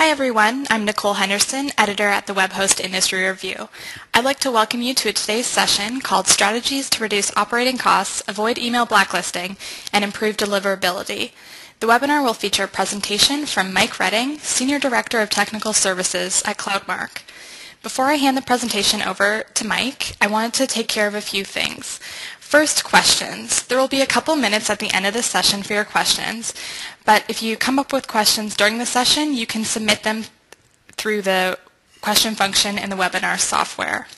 Hi everyone, I'm Nicole Henderson, editor at the Web Host Industry Review. I'd like to welcome you to today's session called Strategies to Reduce Operating Costs, Avoid Email Blacklisting, and Improve Deliverability. The webinar will feature a presentation from Mike Redding, Senior Director of Technical Services at Cloudmark. Before I hand the presentation over to Mike, I wanted to take care of a few things. First, questions. There will be a couple minutes at the end of the session for your questions, but if you come up with questions during the session, you can submit them through the question function in the webinar software.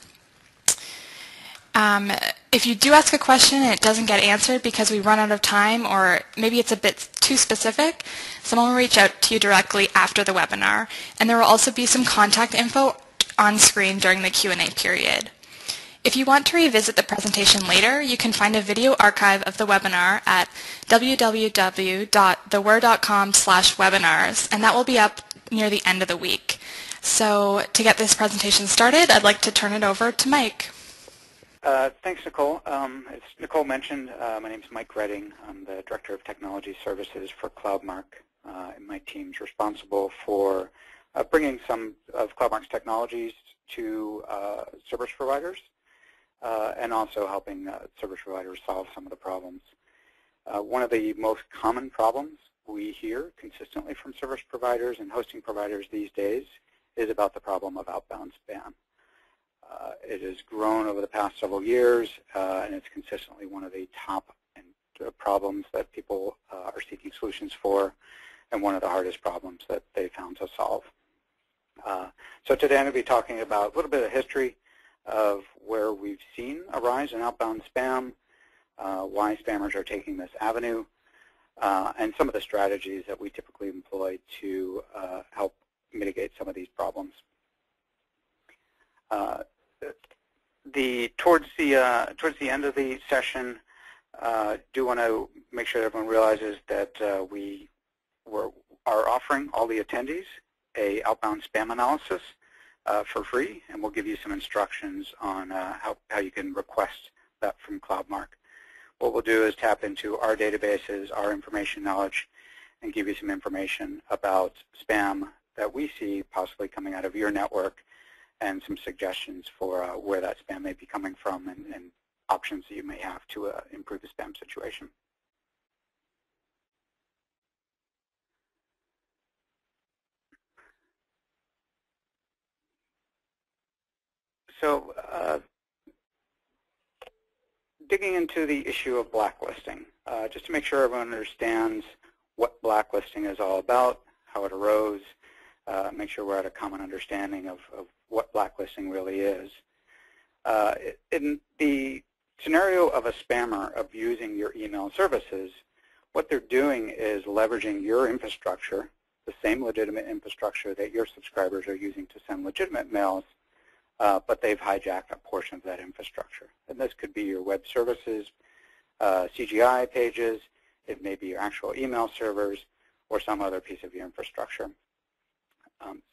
If you do ask a question and it doesn't get answered because we run out of time or maybe it's a bit too specific, someone will reach out to you directly after the webinar, and there will also be some contact info on screen during the Q&A period. If you want to revisit the presentation later, you can find a video archive of the webinar at www.theword.com/webinars, and that will be up near the end of the week. So to get this presentation started, I'd like to turn it over to Mike. Thanks, Nicole. As Nicole mentioned, my name is Mike Redding. I'm the Director of Technology Services for Cloudmark, and my team's responsible for bringing some of Cloudmark's technologies to service providers. And also helping service providers solve some of the problems. One of the most common problems we hear consistently from service providers and hosting providers these days is about the problem of outbound spam. It has grown over the past several years, and it's consistently one of the top problems that people are seeking solutions for, and one of the hardest problems that they found to solve. So today I'm going to be talking about a little bit of history of where we've seen a rise in outbound spam, why spammers are taking this avenue, and some of the strategies that we typically employ to help mitigate some of these problems. Towards the end of the session, do want to make sure everyone realizes that we are offering all the attendees a outbound spam analysis for free, and we'll give you some instructions on how you can request that from Cloudmark. What we'll do is tap into our databases, our information knowledge, and give you some information about spam that we see possibly coming out of your network, and some suggestions for where that spam may be coming from, and options that you may have to improve the spam situation. So digging into the issue of blacklisting, just to make sure everyone understands what blacklisting is all about, how it arose, make sure we're at a common understanding of what blacklisting really is. In the scenario of a spammer abusing your email services, what they're doing is leveraging your infrastructure, the same legitimate infrastructure that your subscribers are using to send legitimate mails, but they've hijacked a portion of that infrastructure. And this could be your web services, CGI pages, it may be your actual email servers, or some other piece of your infrastructure.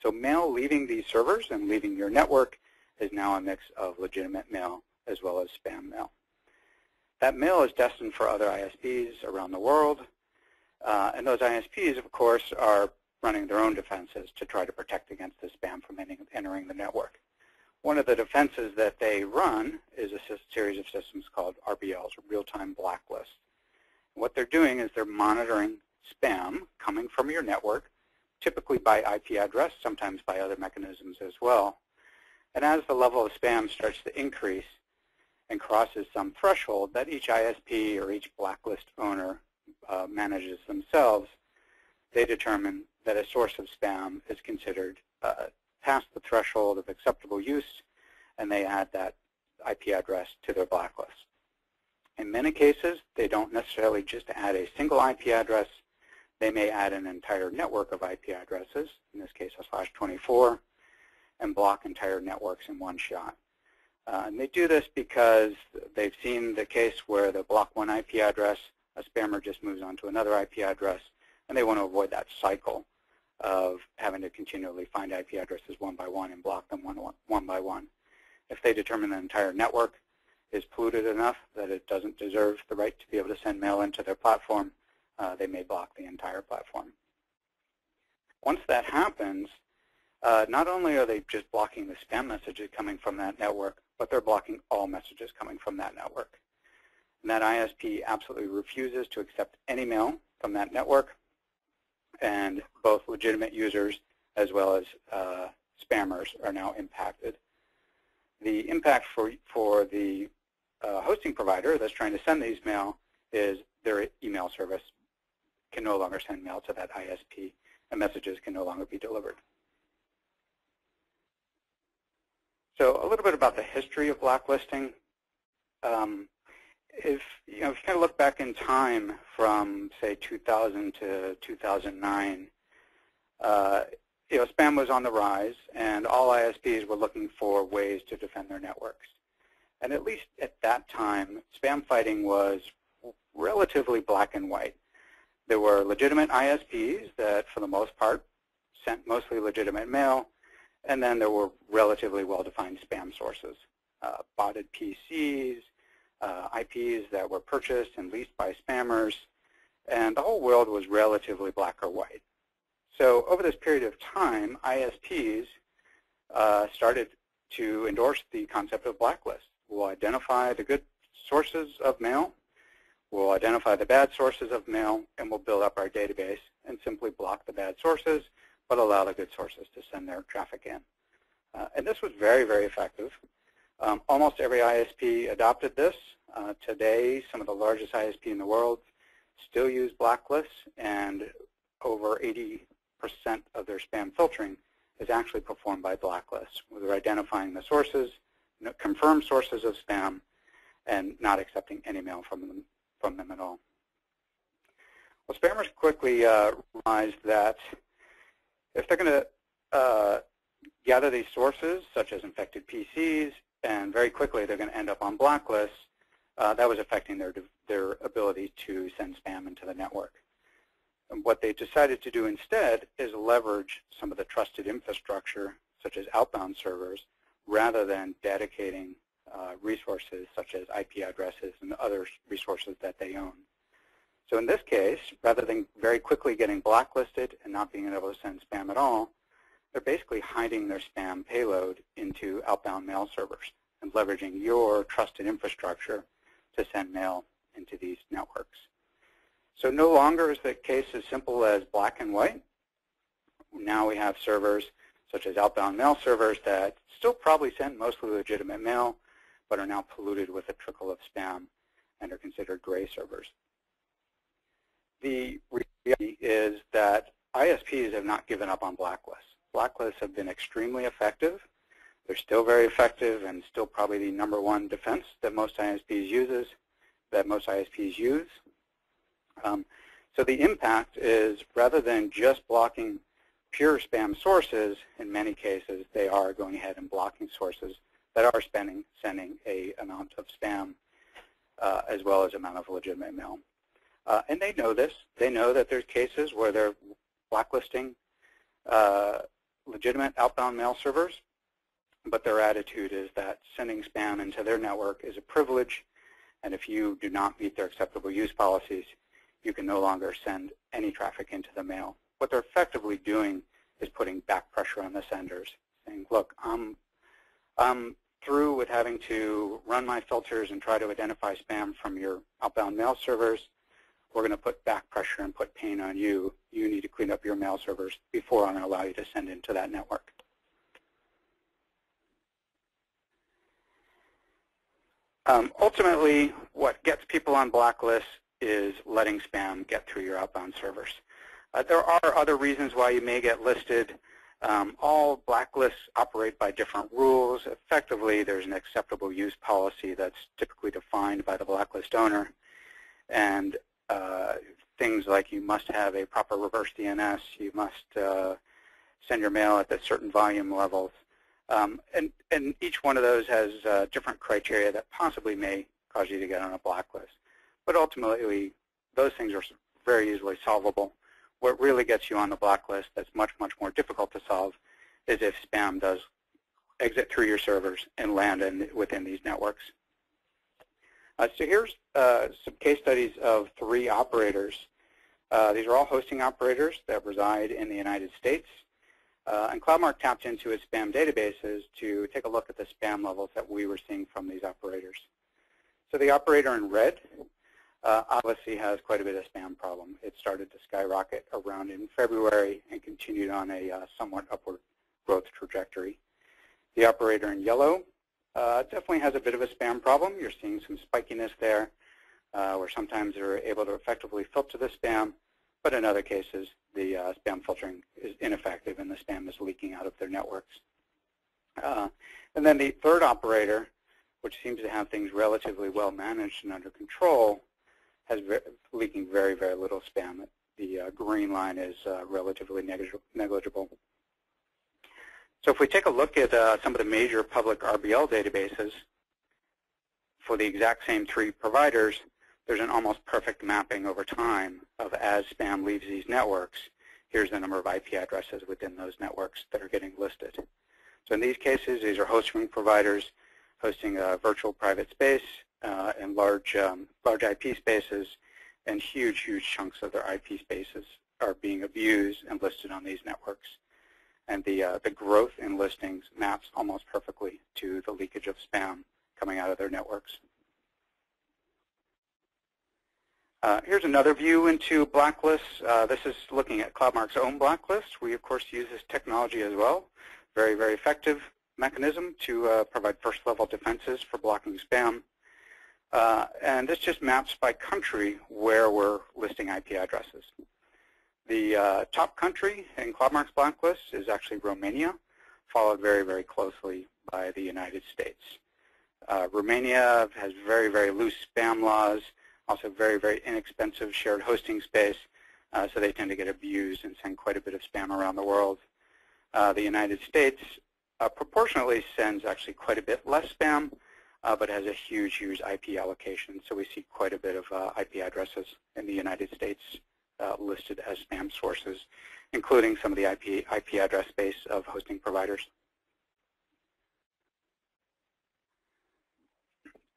So mail leaving these servers and leaving your network is now a mix of legitimate mail as well as spam mail. That mail is destined for other ISPs around the world, and those ISPs, of course, are running their own defenses to try to protect against the spam from entering the network. One of the defenses that they run is a series of systems called RBLs, or real-time blacklists. What they're doing is they're monitoring spam coming from your network, typically by IP address, sometimes by other mechanisms as well. And as the level of spam starts to increase and crosses some threshold that each ISP or each blacklist owner manages themselves, they determine that a source of spam is considered past the threshold of acceptable use, and they add that IP address to their blacklist. In many cases, they don't necessarily just add a single IP address. They may add an entire network of IP addresses, in this case a /24, and block entire networks in one shot. And they do this because they've seen the case where they block one IP address, a spammer just moves on to another IP address, and they want to avoid that cycle of having to continually find IP addresses one by one and block them one by one. If they determine the entire network is polluted enough that it doesn't deserve the right to be able to send mail into their platform, they may block the entire platform. Once that happens, not only are they just blocking the spam messages coming from that network, but they're blocking all messages coming from that network. And that ISP absolutely refuses to accept any mail from that network, and both legitimate users as well as spammers are now impacted. The impact for the hosting provider that's trying to send these mail is their email service can no longer send mail to that ISP, and messages can no longer be delivered. So a little bit about the history of blacklisting. If you kind of look back in time from, say, 2000 to 2009, spam was on the rise, and all ISPs were looking for ways to defend their networks. And at least at that time, spam fighting was relatively black and white. There were legitimate ISPs that, for the most part, sent mostly legitimate mail, and then there were relatively well-defined spam sources, botted PCs, IPs that were purchased and leased by spammers, and the whole world was relatively black or white. So over this period of time, ISPs started to endorse the concept of blacklist. We'll identify the good sources of mail, we'll identify the bad sources of mail, and we'll build up our database and simply block the bad sources, but allow the good sources to send their traffic in. And this was very, very effective. Almost every ISP adopted this. Today, some of the largest ISP in the world still use blacklists, and over 80% of their spam filtering is actually performed by blacklists, where they're identifying the sources, confirmed sources of spam, and not accepting any mail from them at all. Well, spammers quickly realized that if they're going to gather these sources, such as infected PCs, and very quickly they're going to end up on blacklists, that was affecting their ability to send spam into the network. And what they decided to do instead is leverage some of the trusted infrastructure, such as outbound servers, rather than dedicating resources such as IP addresses and other resources that they own. So in this case, rather than very quickly getting blacklisted and not being able to send spam at all, they're basically hiding their spam payload into outbound mail servers and leveraging your trusted infrastructure to send mail into these networks. So no longer is the case as simple as black and white. Now we have servers such as outbound mail servers that still probably send mostly legitimate mail, but are now polluted with a trickle of spam and are considered gray servers. The reality is that ISPs have not given up on blacklists. Blacklists have been extremely effective. They're still very effective and still probably the #1 defense that most ISPs use. So the impact is, rather than just blocking pure spam sources, in many cases they are going ahead and blocking sources that are sending a amount of spam as well as amount of legitimate mail. And they know this. They know that there's cases where they're blacklisting legitimate outbound mail servers, but their attitude is that sending spam into their network is a privilege, and if you do not meet their acceptable use policies, you can no longer send any traffic into the mail. What they're effectively doing is putting back pressure on the senders, saying, look, I'm through with having to run my filters and try to identify spam from your outbound mail servers. We're going to put back pressure and put pain on you. You need to clean up your mail servers before I'm going to allow you to send into that network. Ultimately, what gets people on blacklists is letting spam get through your outbound servers. There are other reasons why you may get listed. All blacklists operate by different rules. Effectively, there's an acceptable use policy that's typically defined by the blacklist owner. And things like you must have a proper reverse DNS, you must send your mail at the certain volume levels. And each one of those has different criteria that possibly may cause you to get on a blacklist. But ultimately, those things are very easily solvable. What really gets you on the blacklist that's much, much more difficult to solve is if spam does exit through your servers and land within these networks. So here's some case studies of 3 operators These are all hosting operators that reside in the United States. And CloudMark tapped into its spam databases to take a look at the spam levels that we were seeing from these operators. So the operator in red obviously has quite a bit of spam problem. It started to skyrocket around in February and continued on a somewhat upward growth trajectory. The operator in yellow definitely has a bit of a spam problem. You're seeing some spikiness there, where sometimes they're able to effectively filter the spam, but in other cases, the spam filtering is ineffective and the spam is leaking out of their networks. And then the third operator, which seems to have things relatively well managed and under control, has leaking very, very little spam. The green line is relatively negligible. So if we take a look at some of the major public RBL databases, for the exact same three providers, there's an almost perfect mapping over time of as spam leaves these networks, here's the number of IP addresses within those networks that are getting listed. So in these cases, these are hosting providers hosting a virtual private space and large IP spaces, and huge, huge chunks of their IP spaces are being abused and listed on these networks. And the growth in listings maps almost perfectly to the leakage of spam coming out of their networks. Here's another view into blacklists. This is looking at CloudMark's own blacklist. We, of course, use this technology as well. Very, very effective mechanism to provide first-level defenses for blocking spam. And this just maps by country where we're listing IP addresses. The top country in CloudMark's blacklist is actually Romania, followed very, very closely by the United States. Romania has very, very loose spam laws, also very, very inexpensive shared hosting space, so they tend to get abused and send quite a bit of spam around the world. The United States proportionately sends actually quite a bit less spam, but has a huge, huge IP allocation, so we see quite a bit of IP addresses in the United States listed as spam sources, including some of the IP address space of hosting providers.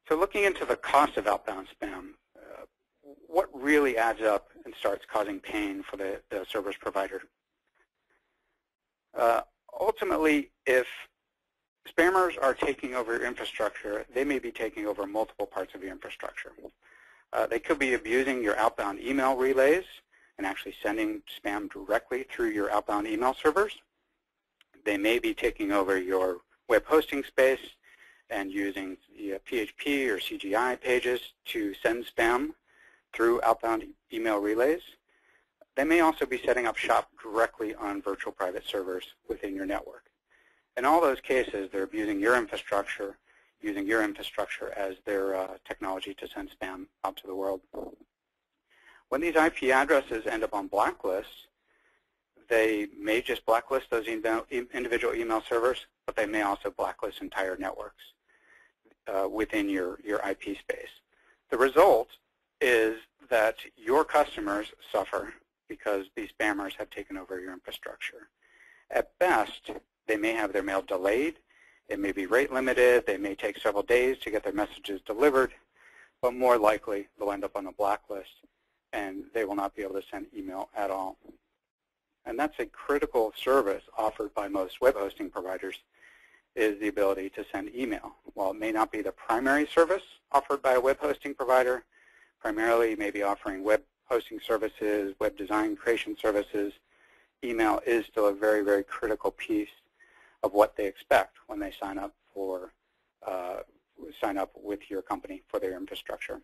So looking into the cost of outbound spam, what really adds up and starts causing pain for the service provider? Ultimately, if spammers are taking over your infrastructure, they may be taking over multiple parts of your infrastructure. They could be abusing your outbound email relays and actually sending spam directly through your outbound email servers. They may be taking over your web hosting space and using the PHP or CGI pages to send spam through outbound email relays. They may also be setting up shop directly on virtual private servers within your network. In all those cases, they're abusing your infrastructure, using your infrastructure as their technology to send spam out to the world. When these IP addresses end up on blacklists, they may just blacklist those individual email servers, but they may also blacklist entire networks within your IP space. The result is that your customers suffer because these spammers have taken over your infrastructure. At best, they may have their mail delayed, it may be rate limited, they may take several days to get their messages delivered, but more likely they'll end up on a blacklist and they will not be able to send email at all. And that's a critical service offered by most web hosting providers, is the ability to send email. While it may not be the primary service offered by a web hosting provider, primarily maybe offering web hosting services, web design creation services, email is still a very, very critical piece of what they expect when they sign up with your company for their infrastructure.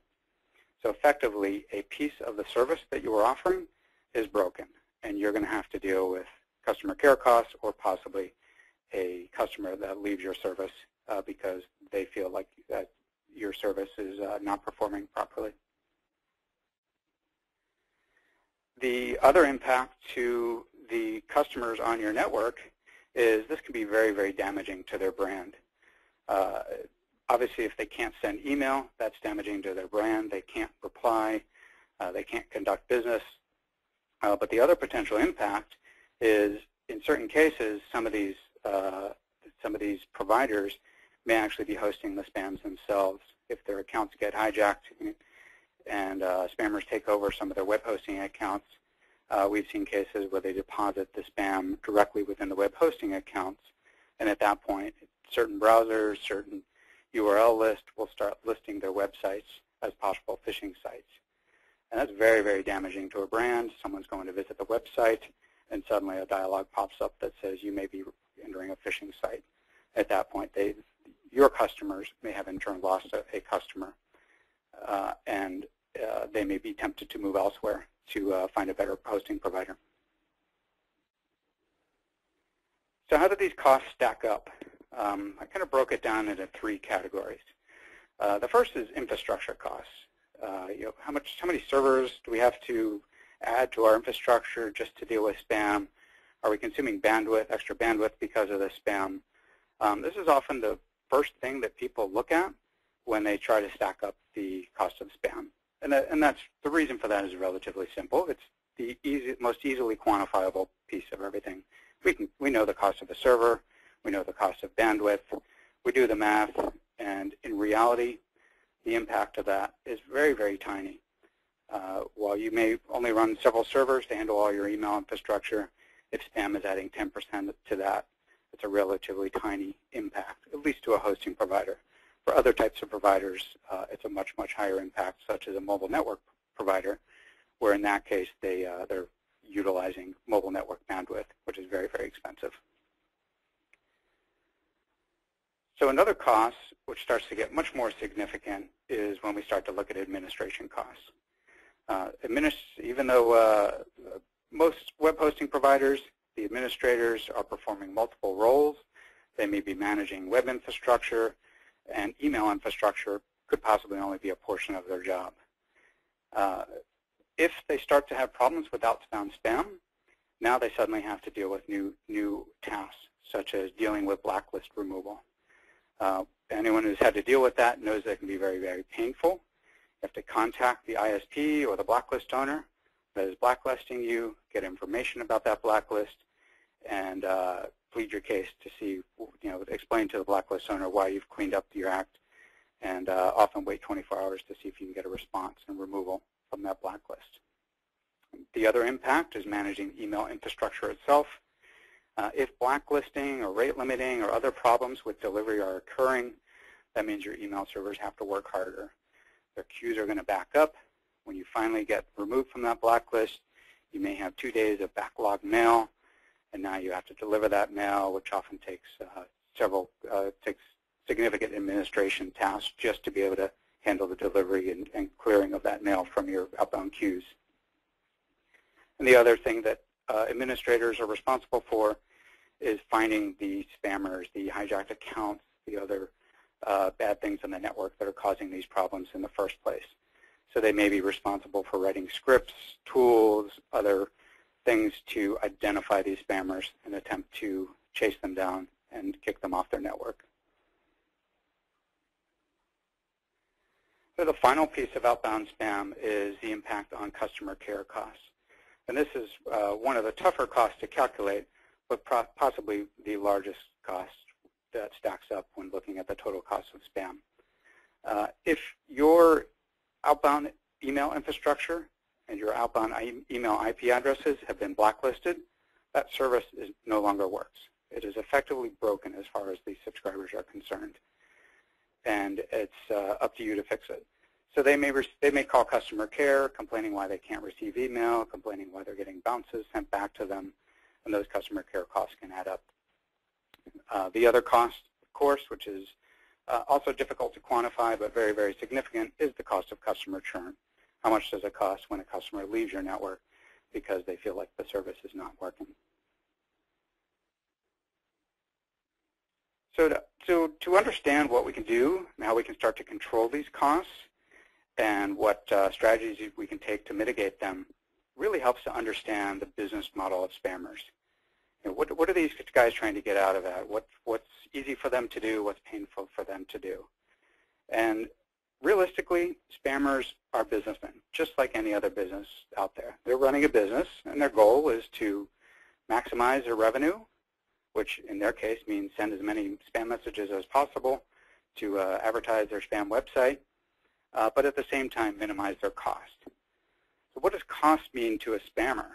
So effectively, a piece of the service that you are offering is broken, and you're going to have to deal with customer care costs or possibly a customer that leaves your service because they feel like that your service is not performing properly. The other impact to the customers on your network is this can be very, very damaging to their brand. Obviously, if they can't send email, that's damaging to their brand. They can't reply. They can't conduct business. But the other potential impact is, in certain cases, some of these providers may actually be hosting the spams themselves. If their accounts get hijacked, and spammers take over some of their web hosting accounts. We've seen cases where they deposit the spam directly within the web hosting accounts, and at that point, certain browsers, certain URL lists will start listing their websites as possible phishing sites. And that's very, very damaging to a brand. Someone's going to visit the website, and suddenly a dialog pops up that says you may be entering a phishing site. At that point, your customers may have in turn lost a customer, and they may be tempted to move elsewhere to find a better hosting provider. So how do these costs stack up? I kind of broke it down into 3 categories. The first is infrastructure costs. How many servers do we have to add to our infrastructure just to deal with spam? Are we consuming extra bandwidth because of the spam? This is often the first thing that people look at when they try to stack up the cost of spam. And that's the reason for that is relatively simple. It's the most easily quantifiable piece of everything. We know the cost of a server. We know the cost of bandwidth. We do the math, and in reality, the impact of that is very, very tiny. While you may only run several servers to handle all your email infrastructure, if spam is adding 10% to that, it's a relatively tiny impact, at least to a hosting provider. For other types of providers, it's a much, much higher impact, such as a mobile network provider, where in that case they're utilizing mobile network bandwidth, which is very, very expensive. So another cost, which starts to get much more significant, is when we start to look at administration costs. Even though most web hosting providers, the administrators are performing multiple roles, they may be managing web infrastructure, and email infrastructure could possibly only be a portion of their job. If they start to have problems with outbound spam, now they suddenly have to deal with new tasks, such as dealing with blacklist removal. Anyone who's had to deal with that knows that it can be very, very painful. You have to contact the ISP or the blacklist owner that is blacklisting you, get information about that blacklist, and plead your case to see, explain to the blacklist owner why you've cleaned up your act, and often wait 24 hours to see if you can get a response and removal from that blacklist. The other impact is managing email infrastructure itself. If blacklisting or rate limiting or other problems with delivery are occurring, that means your email servers have to work harder. Their queues are going to back up. When you finally get removed from that blacklist, you may have 2 days of backlogged mail, and now you have to deliver that mail, which often takes takes significant administration tasks just to be able to handle the delivery and clearing of that mail from your outbound queues. And the other thing that administrators are responsible for is finding the spammers, the hijacked accounts, the other bad things in the network that are causing these problems in the first place. So they may be responsible for writing scripts, tools, other things to identify these spammers and attempt to chase them down and kick them off their network. So the final piece of outbound spam is the impact on customer care costs. And this is one of the tougher costs to calculate, but possibly the largest cost that stacks up when looking at the total cost of spam. If your outbound email infrastructure and your outbound email IP addresses have been blacklisted, that service no longer works. It is effectively broken as far as the subscribers are concerned, and it's up to you to fix it. So they may call customer care, complaining why they can't receive email, complaining why they're getting bounces sent back to them, and those customer care costs can add up. The other cost, of course, which is also difficult to quantify but very, very significant, is the cost of customer churn. How much does it cost when a customer leaves your network because they feel like the service is not working? So to understand what we can do and how we can start to control these costs and what strategies we can take to mitigate them really helps to understand the business model of spammers. What are these guys trying to get out of that? What's easy for them to do? What's painful for them to do? And realistically, spammers are businessmen, just like any other business out there. They're running a business, and their goal is to maximize their revenue, which in their case means send as many spam messages as possible to advertise their spam website. but at the same time minimize their cost. So what does cost mean to a spammer?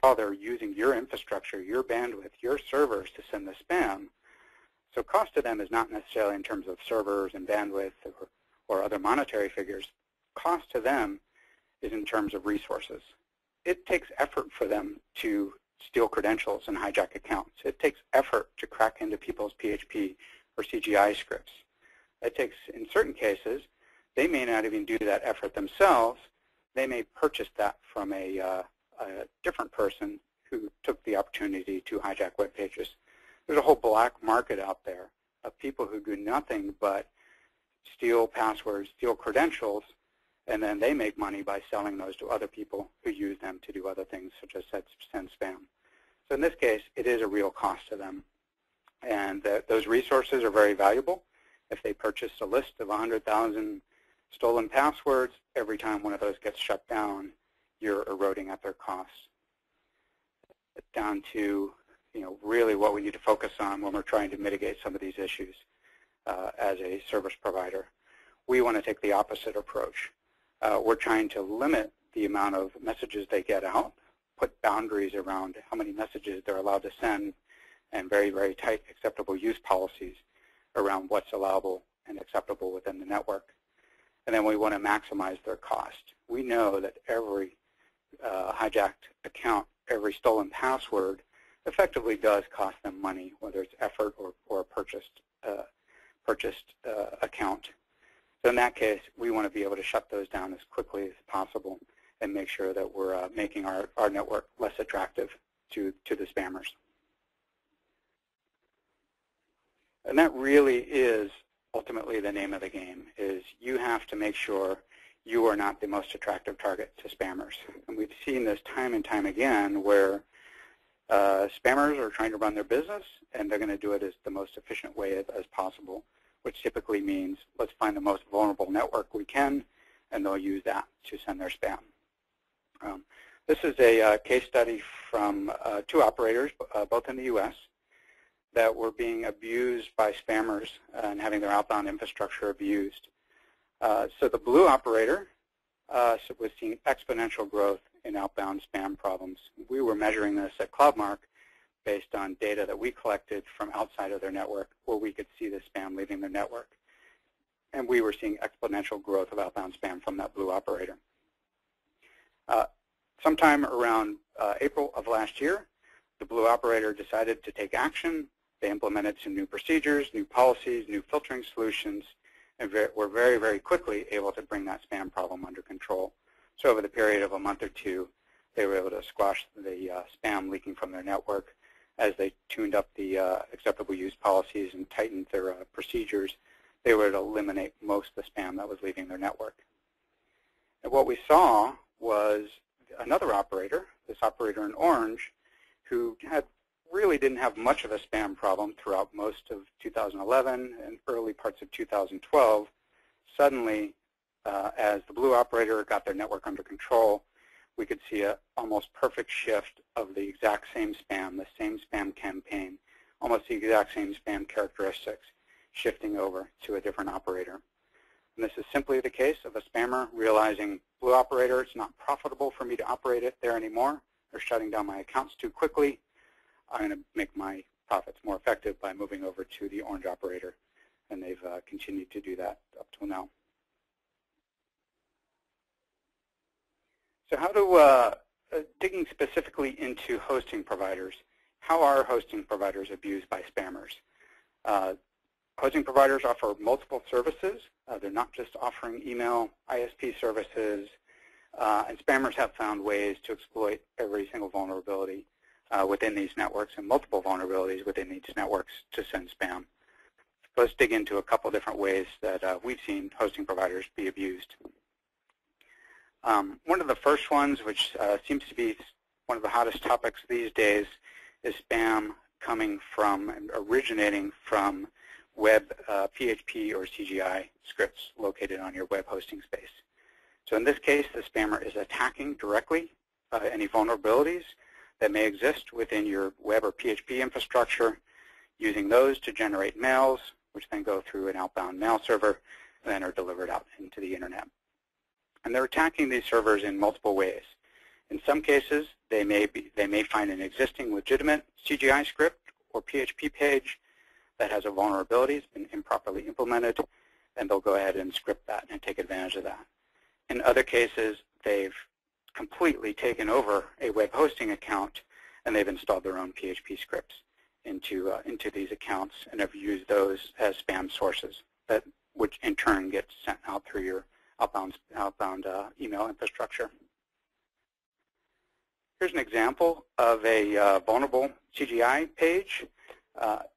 Well, they're using your infrastructure, your bandwidth, your servers to send the spam. So cost to them is not necessarily in terms of servers and bandwidth or other monetary figures. Cost to them is in terms of resources. It takes effort for them to steal credentials and hijack accounts. It takes effort to crack into people's PHP or CGI scripts. It takes, in certain cases, they may not even do that effort themselves. They may purchase that from a different person who took the opportunity to hijack web pages. There's a whole black market out there of people who do nothing but steal passwords, steal credentials, and then they make money by selling those to other people who use them to do other things, such as send spam. So in this case, it is a real cost to them. And those resources are very valuable. If they purchase a list of 100,000 stolen passwords, every time one of those gets shut down, you're eroding at their costs. It's down to really what we need to focus on when we're trying to mitigate some of these issues as a service provider. We want to take the opposite approach. We're trying to limit the amount of messages they get out, put boundaries around how many messages they're allowed to send, and very, very tight acceptable use policies around what's allowable and acceptable within the network. And then we want to maximize their cost. We know that every hijacked account, every stolen password effectively does cost them money, whether it's effort or a purchased account. So in that case, we want to be able to shut those down as quickly as possible and make sure that we're making our network less attractive to the spammers. And that really is ultimately the name of the game, is you have to make sure you are not the most attractive target to spammers. And we've seen this time and time again where spammers are trying to run their business, and they're going to do it as the most efficient way as possible, which typically means let's find the most vulnerable network we can, and they'll use that to send their spam. This is a case study from 2 operators, both in the U.S., that were being abused by spammers and having their outbound infrastructure abused. So the blue operator was seeing exponential growth in outbound spam problems. We were measuring this at CloudMark based on data that we collected from outside of their network where we could see the spam leaving their network. And we were seeing exponential growth of outbound spam from that blue operator. Sometime around April of last year, the blue operator decided to take action. They implemented some new procedures, new policies, new filtering solutions, and were very, very quickly able to bring that spam problem under control. So over the period of a month or 2, they were able to squash the spam leaking from their network. As they tuned up the acceptable use policies and tightened their procedures, they were able to eliminate most of the spam that was leaving their network. And what we saw was another operator, this operator in orange, who really didn't have much of a spam problem throughout most of 2011 and early parts of 2012. Suddenly, as the blue operator got their network under control, we could see an almost perfect shift of the exact same spam, the same spam campaign, almost the exact same spam characteristics, shifting over to a different operator. And this is simply the case of a spammer realizing, blue operator, it's not profitable for me to operate it there anymore. They're shutting down my accounts too quickly. I'm going to make my profits more effective by moving over to the orange operator. And they've continued to do that up till now. So how do, digging specifically into hosting providers, how are hosting providers abused by spammers? Hosting providers offer multiple services. They're not just offering email, ISP services, and spammers have found ways to exploit every single vulnerability within these networks and multiple vulnerabilities within these networks to send spam. Let's dig into a couple different ways that we've seen hosting providers be abused. One of the first ones, which seems to be one of the hottest topics these days, is spam coming from and originating from web PHP or CGI scripts located on your web hosting space. So in this case, the spammer is attacking directly any vulnerabilities that may exist within your web or PHP infrastructure, using those to generate mails, which then go through an outbound mail server then are delivered out into the internet. And they're attacking these servers in multiple ways. In some cases, they may find an existing legitimate CGI script or PHP page that has a vulnerability, it's been improperly implemented, and they'll go ahead and script that and take advantage of that. In other cases, they've completely taken over a web hosting account and they've installed their own PHP scripts into these accounts and have used those as spam sources, which in turn gets sent out through your outbound email infrastructure. Here's an example of a vulnerable CGI page.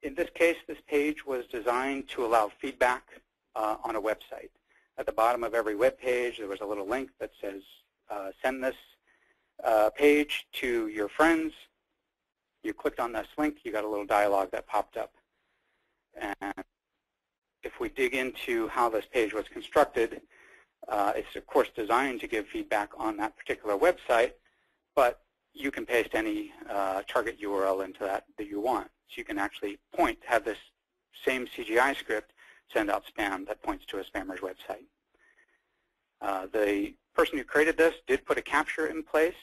In this case, this page was designed to allow feedback on a website. At the bottom of every web page, there was a little link that says, send this page to your friends. You clicked on this link, you got a little dialog that popped up. And if we dig into how this page was constructed, it's of course designed to give feedback on that particular website, but you can paste any target URL into that you want. So you can actually have this same CGI script send out spam that points to a spammer's website. The person who created this did put a capture in place,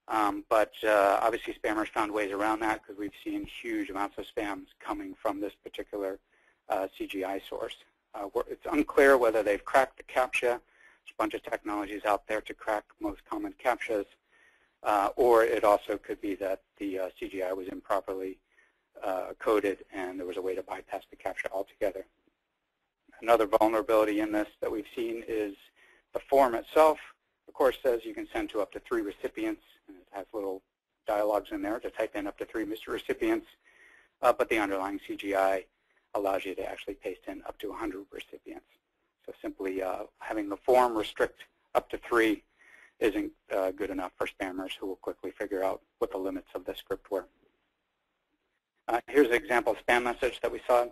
but obviously spammers found ways around that because we've seen huge amounts of spams coming from this particular CGI source. It's unclear whether they've cracked the CAPTCHA. There's a bunch of technologies out there to crack most common CAPTCHAs, or it also could be that the CGI was improperly coded and there was a way to bypass the CAPTCHA altogether. Another vulnerability in this that we've seen is the form itself, of course, says you can send to up to 3 recipients, and it has little dialogues in there to type in up to 3 recipients, but the underlying CGI allows you to actually paste in up to 100 recipients. So simply having the form restrict up to 3 isn't good enough for spammers who will quickly figure out what the limits of the script were. Here's an example spam message that we saw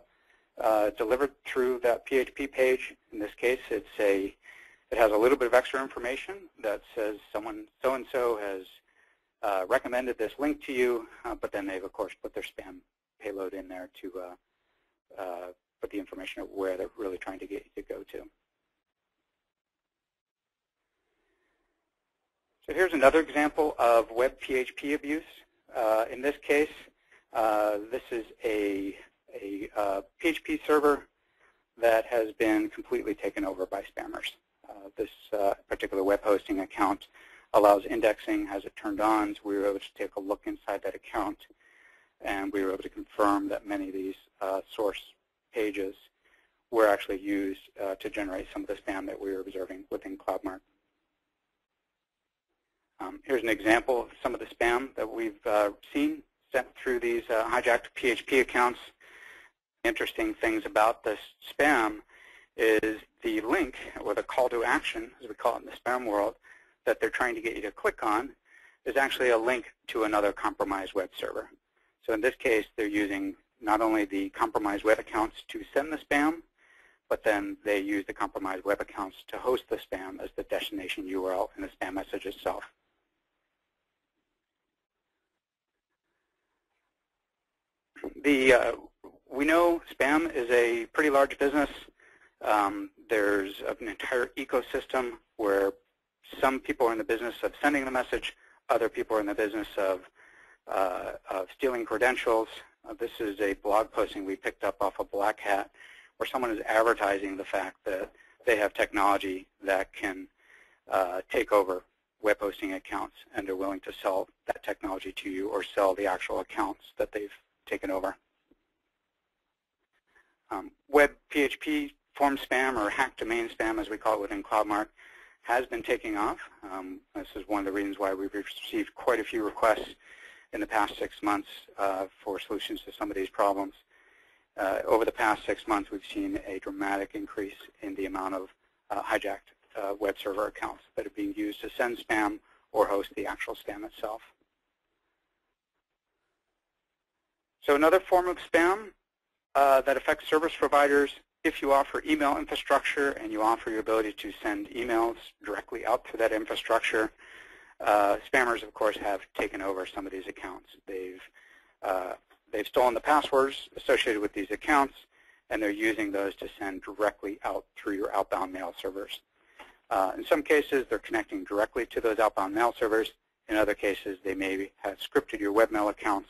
delivered through that PHP page. In this case, it has a little bit of extra information that says someone so-and-so has recommended this link to you, but then they've, of course, put their spam payload in there to put the information of where they're really trying to get you to go to. So here's another example of web PHP abuse. In this case, this is a PHP server that has been completely taken over by spammers. This particular web hosting account allows indexing, has it turned on, so we were able to take a look inside that account, and we were able to confirm that many of these source pages were actually used to generate some of the spam that we were observing within CloudMark. Here's an example of some of the spam that we've seen sent through these hijacked PHP accounts. Interesting things about this spam is the link, or the call to action, as we call it in the spam world, that they're trying to get you to click on is actually a link to another compromised web server. So in this case, they're using not only the compromised web accounts to send the spam, but then they use the compromised web accounts to host the spam as the destination URL in the spam message itself. We know spam is a pretty large business. There's an entire ecosystem where some people are in the business of sending the message, other people are in the business of stealing credentials. This is a blog posting we picked up off of Black Hat, where someone is advertising the fact that they have technology that can take over web hosting accounts, and they're willing to sell that technology to you or sell the actual accounts that they've taken over. Web PHP Form Spam, or hack domain spam as we call it within CloudMark, has been taking off. This is one of the reasons why we've received quite a few requests in the past 6 months for solutions to some of these problems. Over the past 6 months, we've seen a dramatic increase in the amount of hijacked web server accounts that are being used to send spam or host the actual spam itself. So another form of spam that affects service providers, if you offer email infrastructure and you offer your ability to send emails directly out to that infrastructure, spammers, of course, have taken over some of these accounts. They've stolen the passwords associated with these accounts, and they're using those to send directly out through your outbound mail servers. In some cases, they're connecting directly to those outbound mail servers. In other cases, they may have scripted your webmail accounts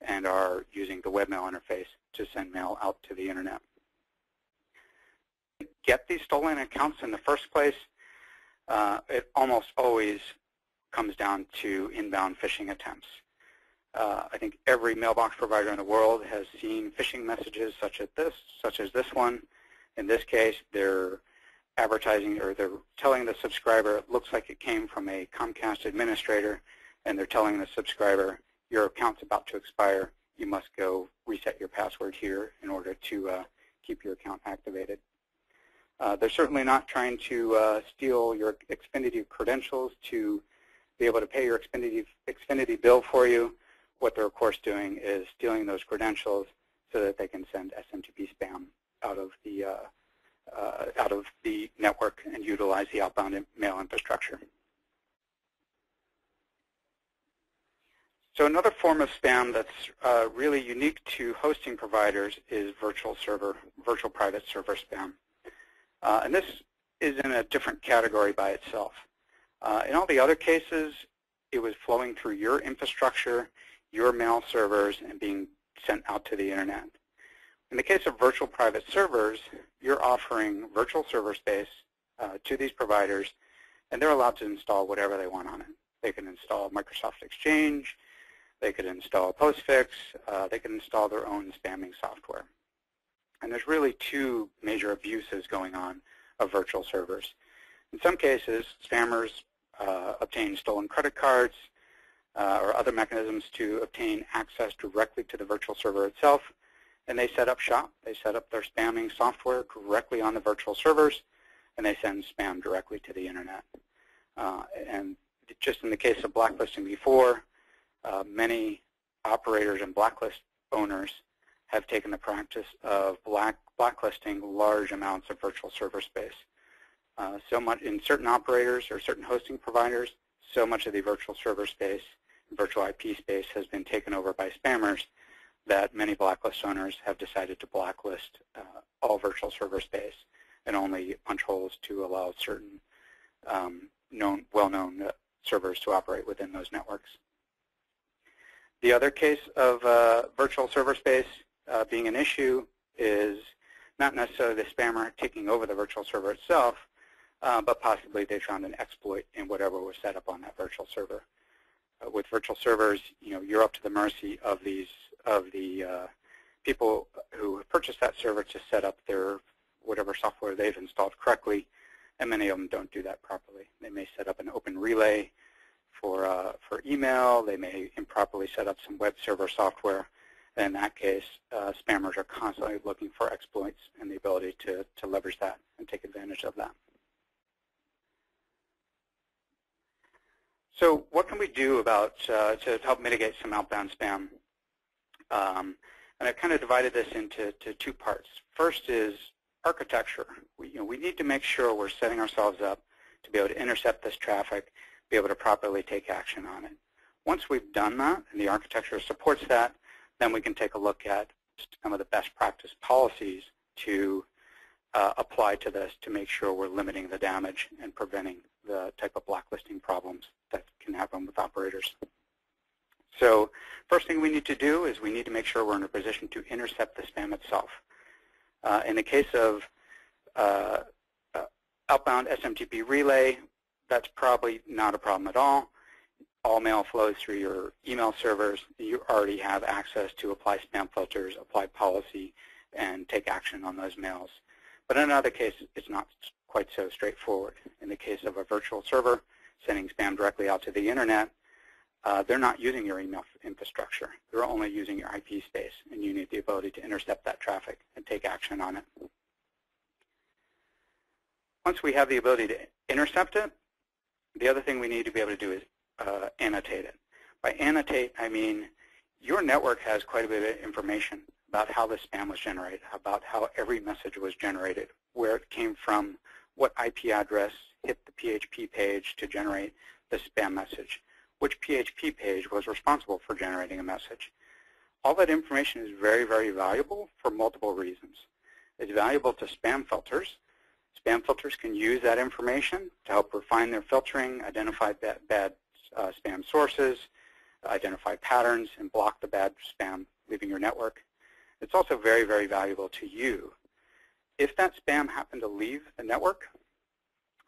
and are using the webmail interface to send mail out to the internet. To get these stolen accounts in the first place, it almost always comes down to inbound phishing attempts. I think every mailbox provider in the world has seen phishing messages such as this one. In this case, they're advertising, or they're telling the subscriber it looks like it came from a Comcast administrator, and they're telling the subscriber, your account's about to expire. You must go reset your password here in order to keep your account activated. They're certainly not trying to steal your Xfinity credentials to be able to pay your Xfinity bill for you. What they're, of course, doing is stealing those credentials so that they can send SMTP spam out of the network and utilize the outbound mail infrastructure. So another form of spam that's really unique to hosting providers is virtual private server spam. And this is in a different category by itself. In all the other cases, it was flowing through your infrastructure, your mail servers, and being sent out to the internet. In the case of virtual private servers, you're offering virtual server space to these providers, and they're allowed to install whatever they want on it. They can install Microsoft Exchange, they could install Postfix, they can install their own spamming software. And there's really two major abuses going on of virtual servers. In some cases, spammers obtain stolen credit cards or other mechanisms to obtain access directly to the virtual server itself, and they set up shop. They set up their spamming software directly on the virtual servers, and they send spam directly to the internet. And just in the case of blacklisting before, many operators and blacklist owners have taken the practice of blacklisting large amounts of virtual server space. So much in certain operators or certain hosting providers, so much of the virtual server space, virtual IP space has been taken over by spammers that many blacklist owners have decided to blacklist all virtual server space and only punch holes to allow certain well-known servers to operate within those networks. The other case of virtual server space being an issue is not necessarily the spammer taking over the virtual server itself, but possibly they found an exploit in whatever was set up on that virtual server. With virtual servers, you're up to the mercy of the people who have purchased that server to set up their whatever software they've installed correctly, and many of them don't do that properly. They may set up an open relay for email. They may improperly set up some web server software. And in that case, spammers are constantly looking for exploits and the ability to leverage that and take advantage of that. So what can we do about to help mitigate some outbound spam? And I've kind of divided this into two parts. First is architecture. We need to make sure we're setting ourselves up to be able to intercept this traffic, be able to properly take action on it. Once we've done that and the architecture supports that, then we can take a look at some of the best practice policies to apply to this to make sure we're limiting the damage and preventing the type of blacklisting problems that can happen with operators. So first thing we need to do is we need to make sure we're in a position to intercept the spam itself. In the case of outbound SMTP relay, that's probably not a problem at all. All mail flows through your email servers. You already have access to apply spam filters, apply policy, and take action on those mails. But in another case, it's not quite so straightforward. In the case of a virtual server sending spam directly out to the internet, they're not using your email infrastructure. They're only using your IP space, and you need the ability to intercept that traffic and take action on it. Once we have the ability to intercept it, the other thing we need to be able to do is annotate it. By annotate, I mean your network has quite a bit of information about how the spam was generated, about how every message was generated, where it came from, what IP address hit the PHP page to generate the spam message, which PHP page was responsible for generating a message. All that information is very, very valuable for multiple reasons. is valuable to spam filters. Spam filters can use that information to help refine their filtering, identify bad spam sources, identify patterns, and block the bad spam leaving your network. It's also very, very valuable to you. If that spam happened to leave the network,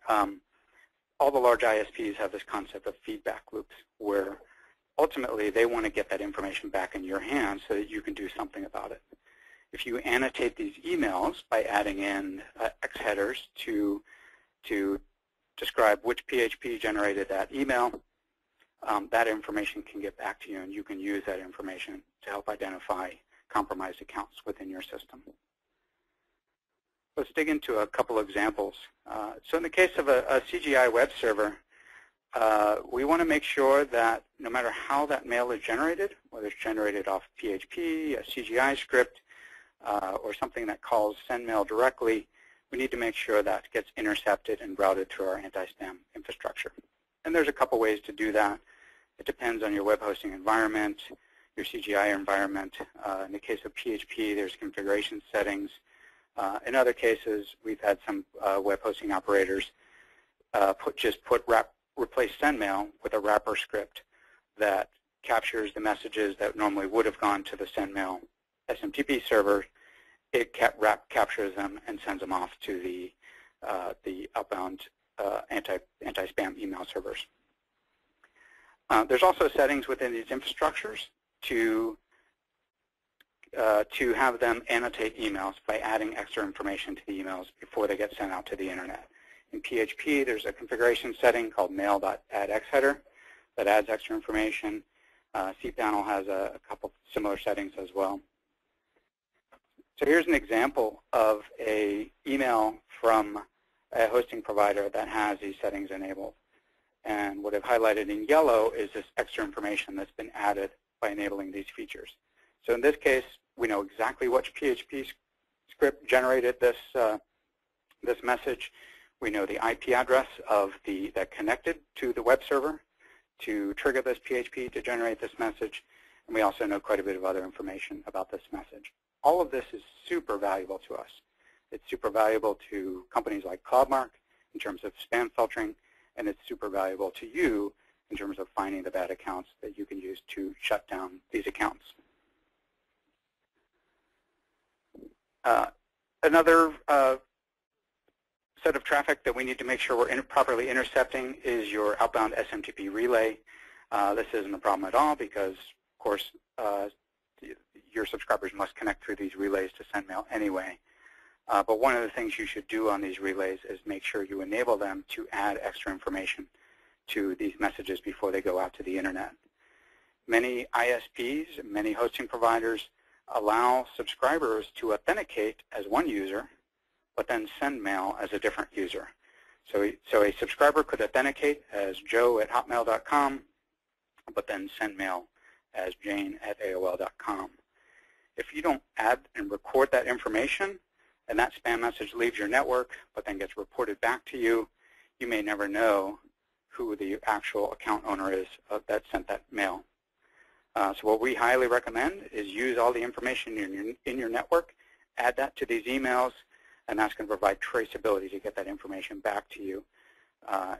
all the large ISPs have this concept of feedback loops where ultimately they want to get that information back in your hands so that you can do something about it. If you annotate these emails by adding in X headers to describe which PHP generated that email, that information can get back to you, and you can use that information to help identify compromised accounts within your system. Let's dig into a couple examples. So in the case of a CGI web server, we want to make sure that no matter how that mail is generated, whether it's generated off PHP, a CGI script, or something that calls send mail directly, we need to make sure that gets intercepted and routed through our anti-spam infrastructure. And there's a couple ways to do that. It depends on your web hosting environment, your CGI environment. In the case of PHP, there's configuration settings. In other cases, we've had some web hosting operators replace sendmail with a wrapper script that captures the messages that normally would have gone to the sendmail SMTP server. It captures them and sends them off to the outbound anti-spam email servers. There's also settings within these infrastructures to have them annotate emails by adding extra information to the emails before they get sent out to the internet. In PHP, there's a configuration setting called mail.addXheader that adds extra information. cPanel has a couple similar settings as well. So here's an example of an email from a hosting provider that has these settings enabled. And what I've highlighted in yellow is this extra information that's been added by enabling these features. So in this case, we know exactly which PHP script generated this message. We know the IP address of that connected to the web server to trigger this PHP to generate this message. And we also know quite a bit of other information about this message. All of this is super valuable to us. It's super valuable to companies like CloudMark in terms of spam filtering, and it's super valuable to you in terms of finding the bad accounts that you can use to shut down these accounts. Another set of traffic that we need to make sure we're properly intercepting is your outbound SMTP relay. This isn't a problem at all because, of course, your subscribers must connect through these relays to send mail anyway. But one of the things you should do on these relays is make sure you enable them to add extra information to these messages before they go out to the internet. Many ISPs, many hosting providers allow subscribers to authenticate as one user, but then send mail as a different user. So a subscriber could authenticate as joe@hotmail.com, but then send mail as jane@aol.com. If you don't add and record that information, and that spam message leaves your network, but then gets reported back to you, you may never know who the actual account owner is that sent that mail. So what we highly recommend is use all the information in your network, add that to these emails, and that's going to provide traceability to get that information back to you.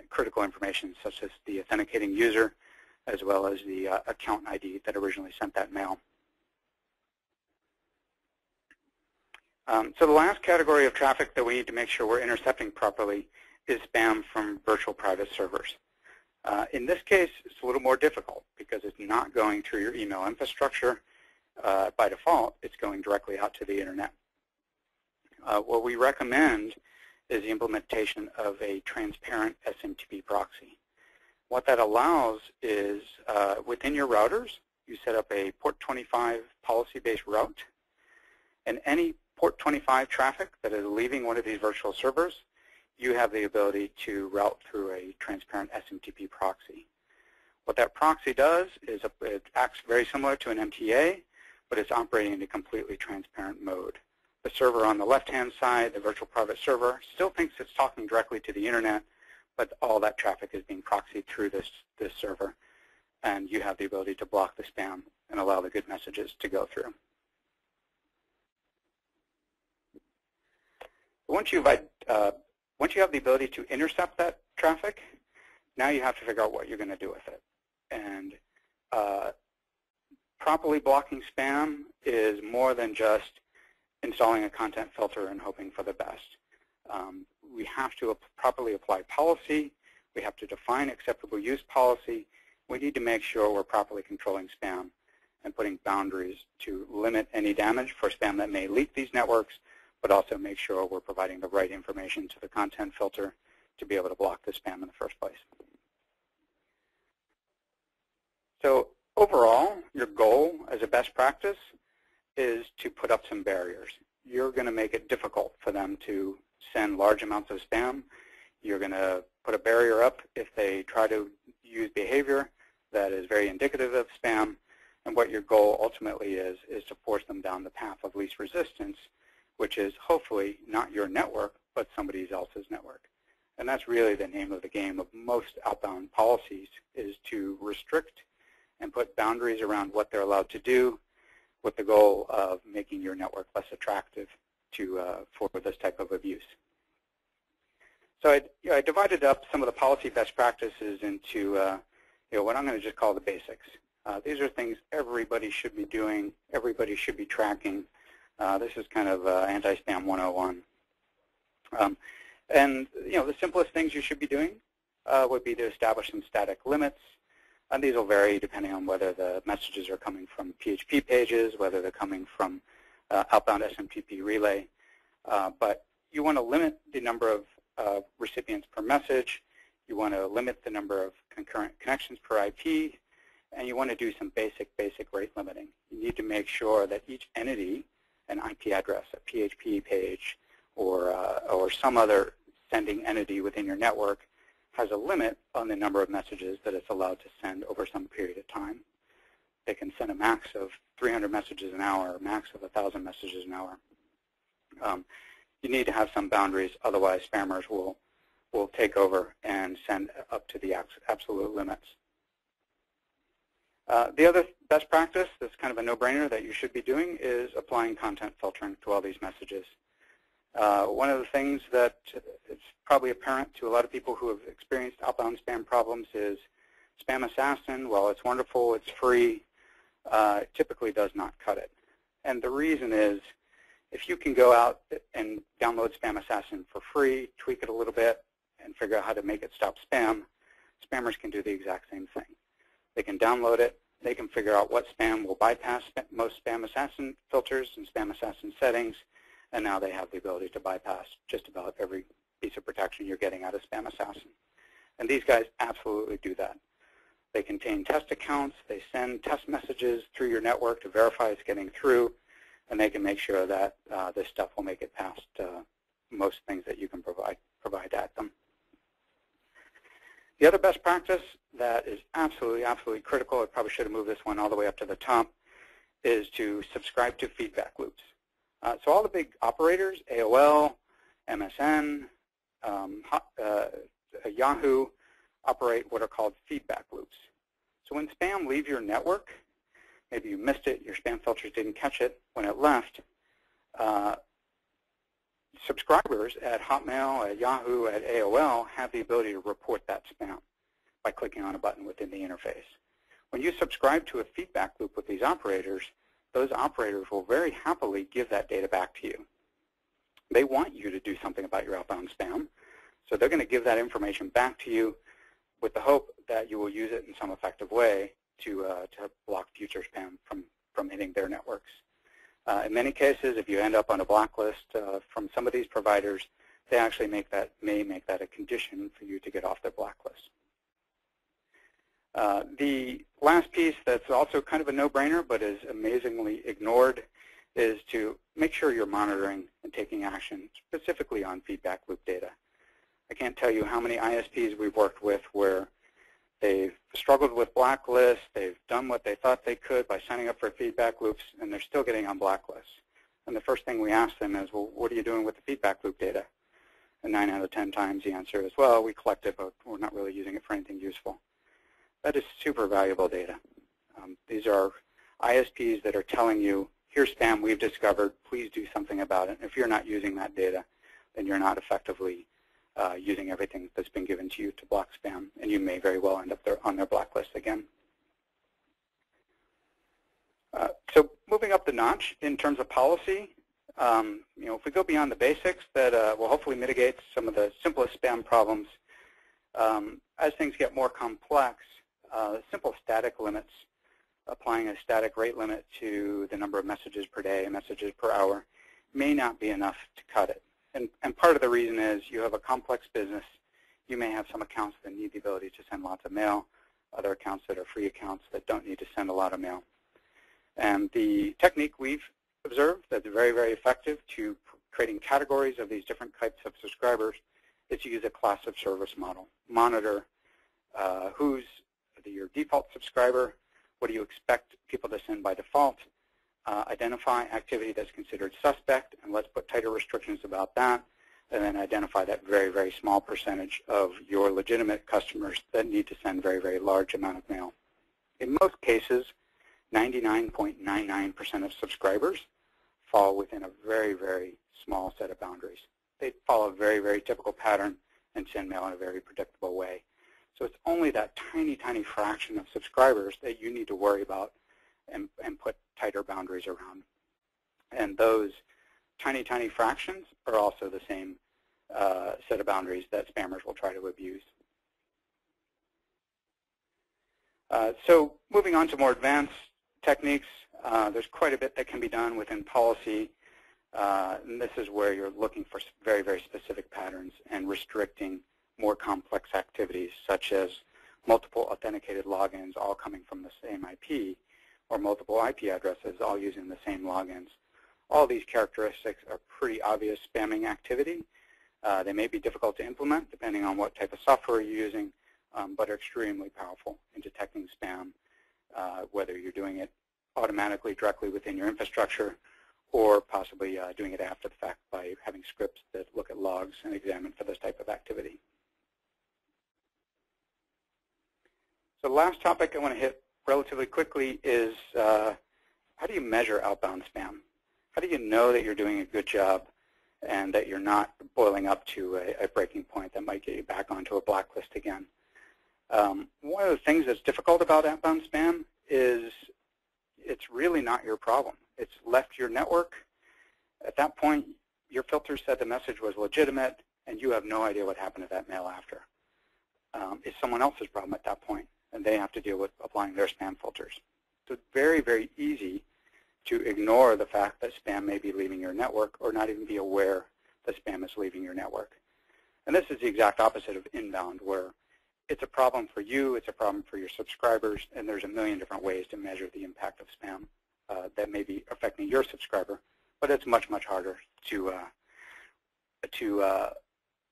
Critical information such as the authenticating user, as well as the account ID that originally sent that mail. So the last category of traffic that we need to make sure we're intercepting properly is spam from virtual private servers. In this case, it's a little more difficult because it's not going through your email infrastructure. By default, it's going directly out to the internet. What we recommend is the implementation of a transparent SMTP proxy. What that allows is within your routers, you set up a port 25 policy-based route, and any port 25 traffic that is leaving one of these virtual servers, you have the ability to route through a transparent SMTP proxy. What that proxy does is it acts very similar to an MTA, but it's operating in a completely transparent mode. The server on the left-hand side, the virtual private server, still thinks it's talking directly to the internet, but all that traffic is being proxied through this server, and you have the ability to block the spam and allow the good messages to go through. once you have the ability to intercept that traffic, now you have to figure out what you're going to do with it. And properly blocking spam is more than just installing a content filter and hoping for the best. We have to properly apply policy. We have to define acceptable use policy. We need to make sure we're properly controlling spam and putting boundaries to limit any damage for spam that may leak these networks, but also make sure we're providing the right information to the content filter to be able to block the spam in the first place. So overall, your goal as a best practice is to put up some barriers. You're going to make it difficult for them to send large amounts of spam. You're going to put a barrier up if they try to use behavior that is very indicative of spam. And what your goal ultimately is to force them down the path of least resistance, which is hopefully not your network, but somebody else's network. And that's really the name of the game of most outbound policies, is to restrict and put boundaries around what they're allowed to do with the goal of making your network less attractive for this type of abuse. So I divided up some of the policy best practices into what I'm going to just call the basics. These are things everybody should be doing, everybody should be tracking. This is kind of anti-spam 101. And the simplest things you should be doing would be to establish some static limits. And these will vary depending on whether the messages are coming from PHP pages, whether they're coming from outbound SMTP relay. But you want to limit the number of recipients per message. You want to limit the number of concurrent connections per IP. And you want to do some basic rate limiting. You need to make sure that each entity, an IP address, a PHP page, or some other sending entity within your network, has a limit on the number of messages that it's allowed to send over some period of time. They can send a max of 300 messages an hour, or a max of 1,000 messages an hour. You need to have some boundaries, otherwise spammers will take over and send up to the absolute limits. The other best practice that's kind of a no-brainer that you should be doing is applying content filtering to all these messages. One of the things that is probably apparent to a lot of people who have experienced outbound spam problems is Spam Assassin, while it's wonderful, it's free, typically does not cut it. And the reason is, if you can go out and download Spam Assassin for free, tweak it a little bit, and figure out how to make it stop spam, spammers can do the exact same thing. They can download it, they can figure out what spam will bypass most Spam Assassin filters and Spam Assassin settings, and now they have the ability to bypass just about every piece of protection you're getting out of Spam Assassin. And these guys absolutely do that. They contain test accounts, they send test messages through your network to verify it's getting through, and they can make sure that this stuff will make it past most things that you can provide at them. The other best practice that is absolutely critical, I probably should have moved this one all the way up to the top, is to subscribe to feedback loops. So all the big operators, AOL, MSN, Yahoo, operate what are called feedback loops. So when spam leaves your network, maybe you missed it, your spam filters didn't catch it when it left, subscribers at Hotmail, at Yahoo, at AOL have the ability to report that spam by clicking on a button within the interface. When you subscribe to a feedback loop with these operators, those operators will very happily give that data back to you. They want you to do something about your outbound spam, so they're going to give that information back to you with the hope that you will use it in some effective way to block future spam from hitting their networks. In many cases, if you end up on a blacklist from some of these providers, they actually may make that a condition for you to get off their blacklist. The last piece that's also kind of a no-brainer but is amazingly ignored is to make sure you're monitoring and taking action specifically on feedback loop data. I can't tell you how many ISPs we've worked with where they've struggled with blacklists, they've done what they thought they could by signing up for feedback loops, and they're still getting on blacklists. And the first thing we ask them is, well, what are you doing with the feedback loop data? And 9 out of 10 times the answer is, well, we collect it, but we're not really using it for anything useful. That is super valuable data. These are ISPs that are telling you, here's spam we've discovered, please do something about it. If you're not using that data, then you're not effectively using everything that's been given to you to block spam, and you may very well end up on their blacklist again. So moving up the notch in terms of policy, if we go beyond the basics, that will hopefully mitigate some of the simplest spam problems. As things get more complex, simple static limits, applying a static rate limit to the number of messages per day and messages per hour, may not be enough to cut it. And part of the reason is you have a complex business. You may have some accounts that need the ability to send lots of mail, other accounts that are free accounts that don't need to send a lot of mail. And the technique we've observed that's very, very effective to creating categories of these different types of subscribers is to use a class of service model. Monitor who's your default subscriber, what do you expect people to send by default, identify activity that's considered suspect, and let's put tighter restrictions about that, and then identify that very, very small percentage of your legitimate customers that need to send very, very large amount of mail. In most cases, 99.99% of subscribers fall within a very, very small set of boundaries. They follow a very, very typical pattern and send mail in a very predictable way. So it's only that tiny, tiny fraction of subscribers that you need to worry about and put tighter boundaries around. And those tiny, tiny fractions are also the same set of boundaries that spammers will try to abuse. So moving on to more advanced techniques, there's quite a bit that can be done within policy. And this is where you're looking for very, very specific patterns and restricting more complex activities, such as multiple authenticated logins all coming from the same IP, or multiple IP addresses all using the same logins. All these characteristics are pretty obvious spamming activity. They may be difficult to implement depending on what type of software you're using, but are extremely powerful in detecting spam, whether you're doing it automatically directly within your infrastructure or possibly doing it after the fact by having scripts that look at logs and examine for this type of activity. So the last topic I want to hit relatively quickly is how do you measure outbound spam? How do you know that you're doing a good job and that you're not boiling up to a breaking point that might get you back onto a blacklist again? One of the things that's difficult about outbound spam is it's really not your problem. It's left your network. At that point, your filter said the message was legitimate, and you have no idea what happened to that mail after. It's someone else's problem at that point, and they have to deal with applying their spam filters. So it's very, very easy to ignore the fact that spam may be leaving your network or not even be aware that spam is leaving your network. And this is the exact opposite of inbound, where it's a problem for you, it's a problem for your subscribers, and there's a million different ways to measure the impact of spam that may be affecting your subscriber, but it's much, much harder to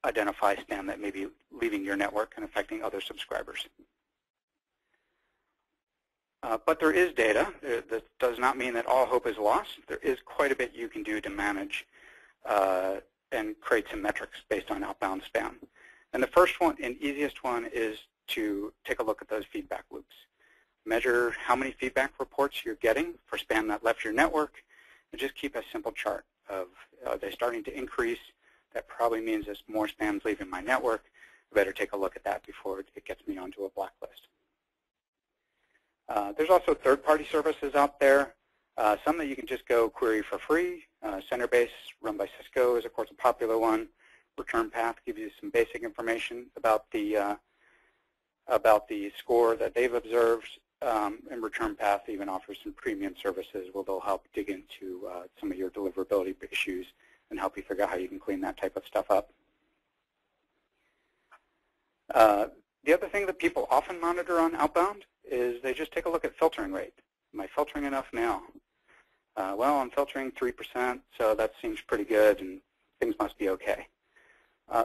identify spam that may be leaving your network and affecting other subscribers. But there is data. That does not mean that all hope is lost. There is quite a bit you can do to manage and create some metrics based on outbound spam. And the first one and easiest one is to take a look at those feedback loops. Measure how many feedback reports you're getting for spam that left your network, and just keep a simple chart of are they starting to increase? That probably means there's more spams leaving my network. I better take a look at that before it gets me onto a blacklist. There's also third-party services out there, some that you can just go query for free. Centerbase, run by Cisco, is of course a popular one. Return Path gives you some basic information about the score that they've observed, and Return Path even offers some premium services where they'll help dig into some of your deliverability issues and help you figure out how you can clean that type of stuff up. The other thing that people often monitor on Outbound is they just take a look at filtering rate. Am I filtering enough mail? Well, I'm filtering 3%, so that seems pretty good, and things must be okay.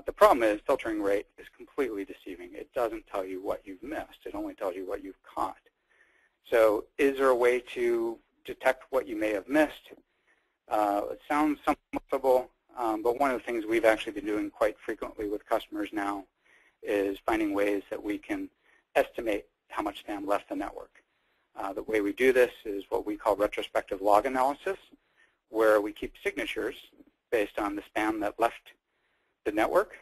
The problem is filtering rate is completely deceiving. It doesn't tell you what you've missed. It only tells you what you've caught. So is there a way to detect what you may have missed? It sounds somewhat simple, but one of the things we've actually been doing quite frequently with customers now is finding ways that we can estimate how much spam left the network. The way we do this is what we call retrospective log analysis, where we keep signatures based on the spam that left the network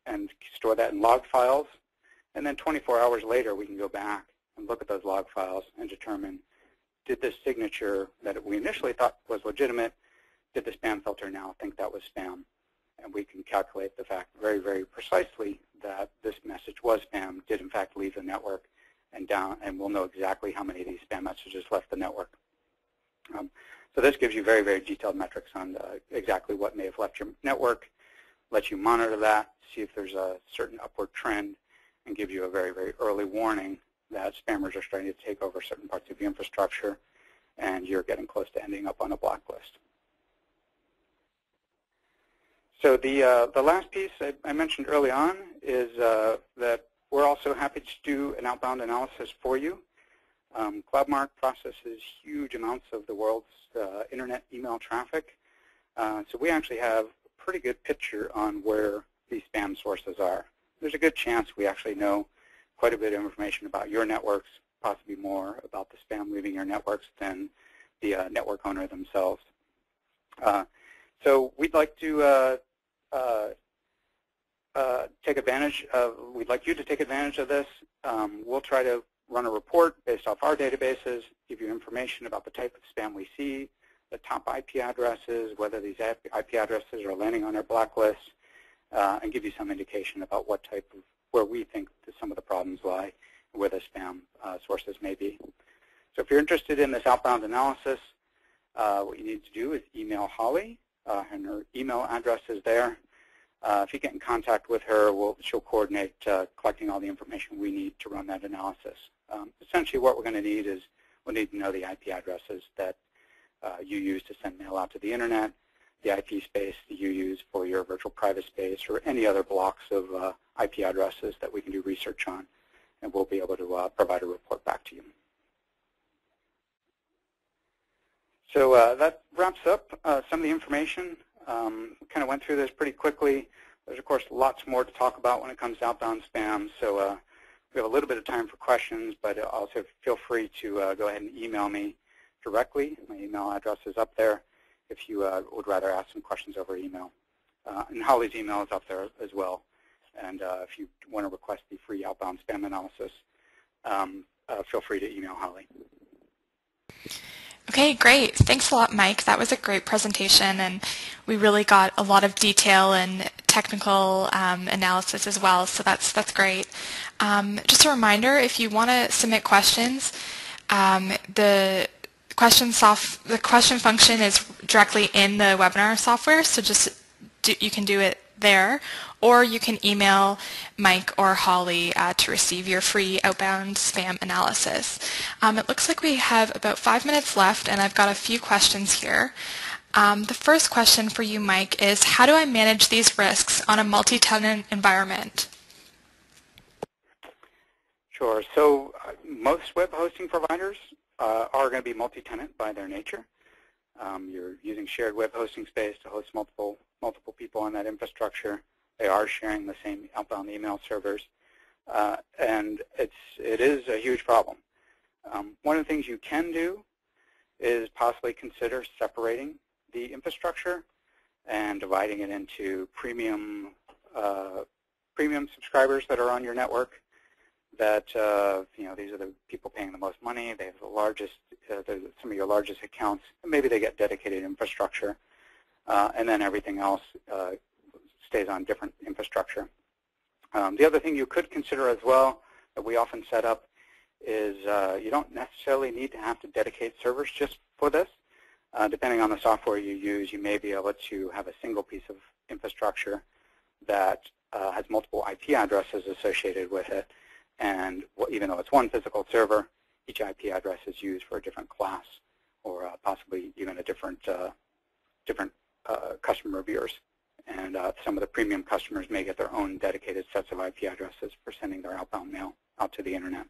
and store that in log files. And then 24 hours later, we can go back and look at those log files and determine, did this signature that we initially thought was legitimate, did the spam filter now think that was spam? And we can calculate the fact very, very precisely that this message was spam, did in fact leave the network, and we'll know exactly how many of these spam messages left the network. So this gives you very, very detailed metrics on exactly what may have left your network, lets you monitor that, see if there's a certain upward trend, and give you a very, very early warning that spammers are starting to take over certain parts of your infrastructure, and you're getting close to ending up on a blacklist. So the last piece I mentioned early on is that we're also happy to do an outbound analysis for you. CloudMark processes huge amounts of the world's internet email traffic. So we actually have a pretty good picture on where these spam sources are. There's a good chance we actually know quite a bit of information about your networks, possibly more about the spam leaving your networks than the network owner themselves. So we'd like to take advantage of, we'd like you to take advantage of this. We'll try to run a report based off our databases, give you information about the type of spam we see, the top IP addresses, whether these IP addresses are landing on our blacklist, and give you some indication about what type of, where we think that some of the problems lie, and where the spam sources may be. So if you're interested in this outbound analysis, what you need to do is email Holly, and her email address is there. If you get in contact with her, she'll coordinate collecting all the information we need to run that analysis. Essentially what we're going to need is we'll need to know the IP addresses that you use to send mail out to the internet, the IP space that you use for your virtual private space, or any other blocks of IP addresses that we can do research on, and we'll be able to provide a report back to you. So that wraps up some of the information. Kind of went through this pretty quickly. There's, of course, lots more to talk about when it comes to outbound spam, so we have a little bit of time for questions, but also feel free to go ahead and email me directly. My email address is up there if you would rather ask some questions over email. And Holly's email is up there as well. And if you want to request the free outbound spam analysis, feel free to email Holly. Okay, great. Thanks a lot, Mike. That was a great presentation, and we really got a lot of detail and technical analysis as well, so that's great. Just a reminder, if you want to submit questions, the question function is directly in the webinar software, so you can do it there, or you can email Mike or Holly to receive your free outbound spam analysis. It looks like we have about 5 minutes left, and I've got a few questions here. The first question for you, Mike, is how do I manage these risks on a multi-tenant environment? Sure. So most web hosting providers are going to be multi-tenant by their nature. You're using shared web hosting space to host multiple people on that infrastructure. They are sharing the same outbound email servers, and it is a huge problem. One of the things you can do is possibly consider separating the infrastructure and dividing it into premium subscribers that are on your network. That these are the people paying the most money. They have the largest, some of your largest accounts, and maybe they get dedicated infrastructure, and then everything else stays on different infrastructure. The other thing you could consider as well that we often set up is you don't necessarily need to have to dedicate servers just for this. Depending on the software you use, you may be able to have a single piece of infrastructure that has multiple IP addresses associated with it. And even though it's one physical server, each IP address is used for a different class or possibly even a different customer reviewers. And some of the premium customers may get their own dedicated sets of IP addresses for sending their outbound mail out to the internet.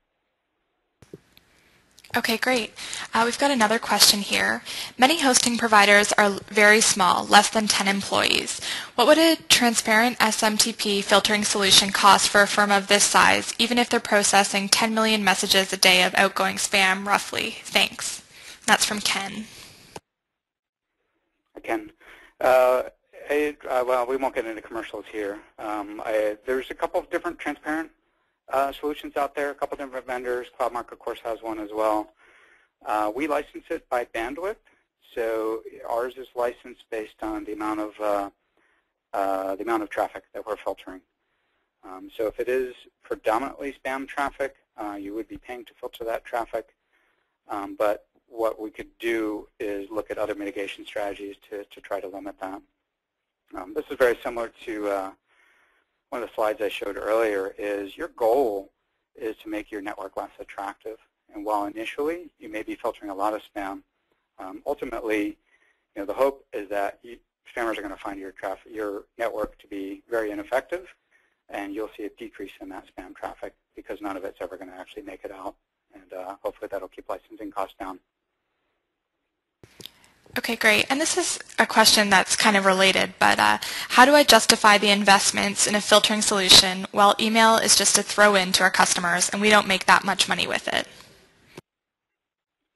Okay, great. We've got another question here. Many hosting providers are very small, less than 10 employees. What would a transparent SMTP filtering solution cost for a firm of this size, even if they're processing 10 million messages a day of outgoing spam, roughly? Thanks. That's from Ken. Ken, Well, we won't get into commercials here. There's a couple of different transparent solutions out there, a couple of different vendors. CloudMark, of course, has one as well. We license it by bandwidth, so ours is licensed based on the amount of traffic that we're filtering. So if it is predominantly spam traffic, you would be paying to filter that traffic. But what we could do is look at other mitigation strategies to try to limit that. This is very similar to one of the slides I showed earlier. Is your goal is to make your network less attractive. And while initially you may be filtering a lot of spam, ultimately, the hope is that spammers are going to find your network to be very ineffective, and you'll see a decrease in that spam traffic because none of it's ever going to actually make it out. And hopefully that'll keep licensing costs down. Okay, great. And this is a question that's kind of related, but how do I justify the investments in a filtering solution while email is just a throw-in to our customers and we don't make that much money with it?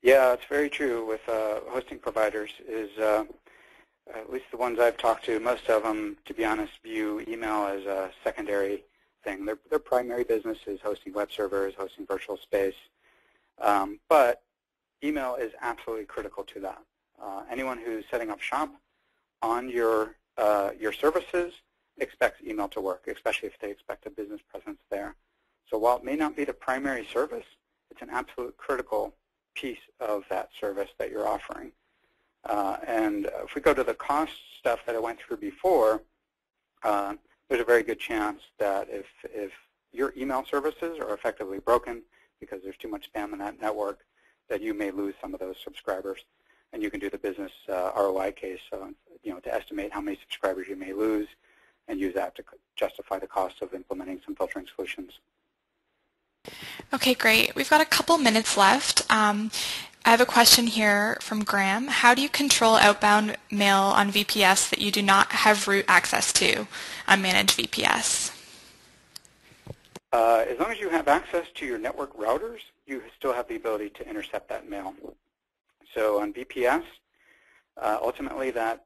Yeah, it's very true with hosting providers. At least the ones I've talked to, most of them, to be honest, view email as a secondary thing. Their primary business is hosting web servers, hosting virtual space. But email is absolutely critical to that. Anyone who's setting up shop on your services expects email to work, especially if they expect a business presence there. So while it may not be the primary service, it's an absolute critical piece of that service that you're offering. And if we go to the cost stuff that I went through before, there's a very good chance that if your email services are effectively broken because there's too much spam in that network, that you may lose some of those subscribers. And you can do the business ROI case, to estimate how many subscribers you may lose and use that to justify the cost of implementing some filtering solutions. Okay, great. We've got a couple minutes left. I have a question here from Graham. How do you control outbound mail on VPS that you do not have root access to on managed VPS? As long as you have access to your network routers, you still have the ability to intercept that mail. So on VPS, ultimately that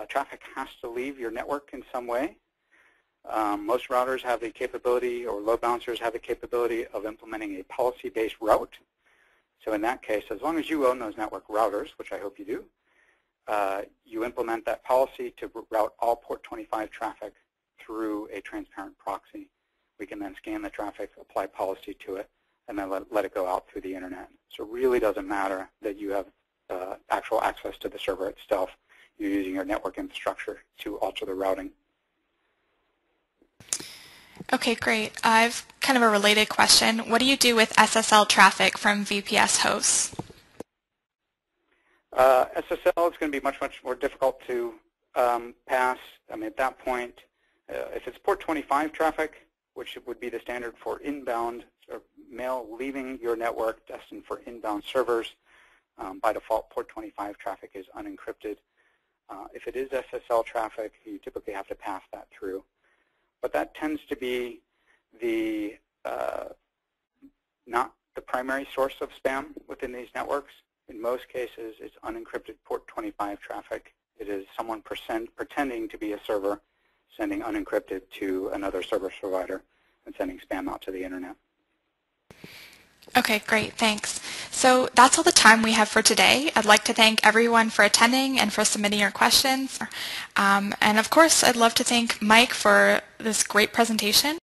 traffic has to leave your network in some way. Most routers have the capability, or load balancers have the capability of implementing a policy-based route. So in that case, as long as you own those network routers, which I hope you do, you implement that policy to route all port 25 traffic through a transparent proxy. We can then scan the traffic, apply policy to it, and then let it go out through the internet. So it really doesn't matter that you have actual access to the server itself. You're using your network infrastructure to alter the routing. Okay, great. I've kind of a related question. What do you do with SSL traffic from VPS hosts? SSL is going to be much more difficult to pass. I mean, at that point, if it's port 25 traffic, which would be the standard for inbound or mail leaving your network destined for inbound servers, by default, port 25 traffic is unencrypted. If it is SSL traffic, you typically have to pass that through. But that tends to be not the primary source of spam within these networks. In most cases, it's unencrypted port 25 traffic. It is someone pretending to be a server sending unencrypted to another service provider and sending spam out to the internet. Okay, great. Thanks. So that's all the time we have for today. I'd like to thank everyone for attending and for submitting your questions. And of course, I'd love to thank Mike for this great presentation.